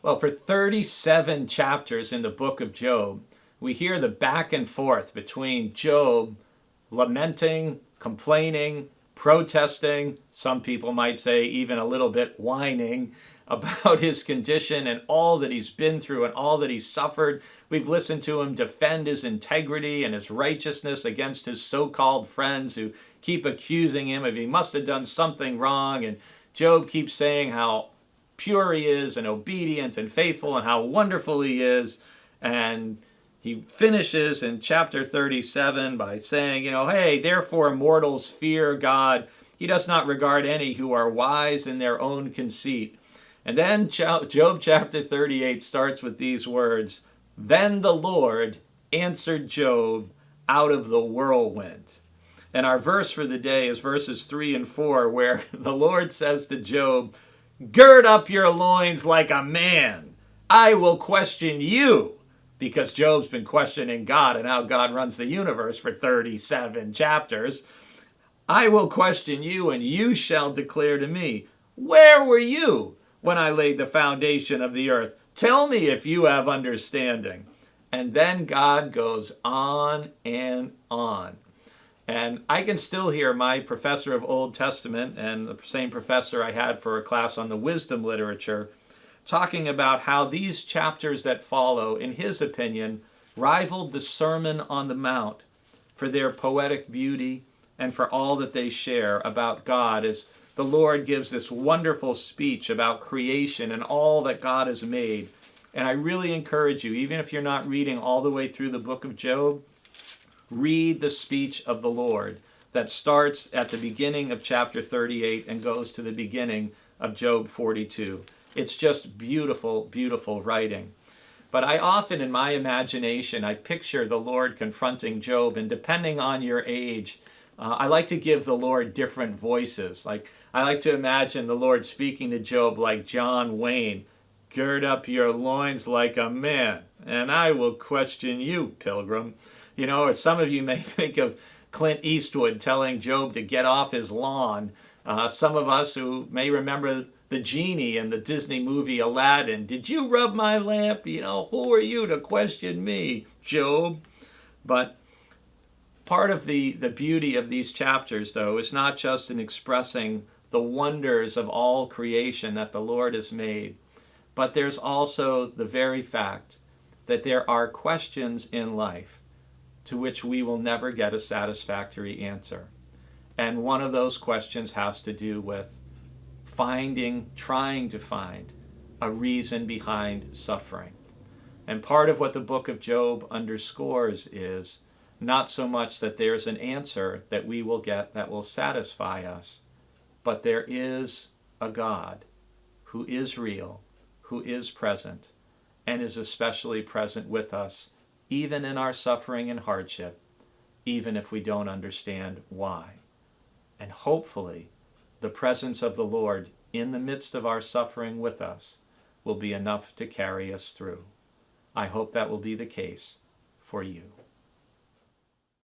Well, for 37 chapters in the book of Job, we hear the back and forth between Job lamenting, complaining, protesting, some people might say even a little bit whining about his condition and all that he's been through and all that he's suffered. We've listened to him defend his integrity and his righteousness against his so-called friends who keep accusing him of he must have done something wrong. And Job keeps saying how pure he is and obedient and faithful and how wonderful he is. And he finishes in chapter 37 by saying, hey, therefore mortals fear God. He does not regard any who are wise in their own conceit. And then Job chapter 38 starts with these words, then the Lord answered Job out of the whirlwind. And our verse for the day is verses 3 and 4, where the Lord says to Job, gird up your loins like a man. I will question you. Because Job's been questioning God and how God runs the universe for 37 chapters. I will question you, and you shall declare to me, where were you when I laid the foundation of the earth? Tell me if you have understanding. And then God goes on and on. And I can still hear my professor of Old Testament, and the same professor I had for a class on the wisdom literature, talking about how these chapters that follow, in his opinion, rivaled the Sermon on the Mount for their poetic beauty and for all that they share about God, as the Lord gives this wonderful speech about creation and all that God has made. And I really encourage you, even if you're not reading all the way through the book of Job, read the speech of the Lord that starts at the beginning of chapter 38 and goes to the beginning of Job 42. It's just beautiful, beautiful writing. But I often, in my imagination, I picture the Lord confronting Job, and depending on your age, I like to give the Lord different voices. Like, I like to imagine the Lord speaking to Job like John Wayne, gird up your loins like a man, and I will question you, pilgrim. Or some of you may think of Clint Eastwood telling Job to get off his lawn. Some of us who may remember the genie in the Disney movie Aladdin. Did you rub my lamp? Who are you to question me, Job? But part of the beauty of these chapters, though, is not just in expressing the wonders of all creation that the Lord has made, but there's also the very fact that there are questions in life to which we will never get a satisfactory answer. And one of those questions has to do with trying to find a reason behind suffering. And part of what the book of Job underscores is not so much that there's an answer that we will get that will satisfy us, but there is a God who is real, who is present, and is especially present with us, even in our suffering and hardship, even if we don't understand why. And hopefully, the presence of the Lord in the midst of our suffering with us will be enough to carry us through. I hope that will be the case for you.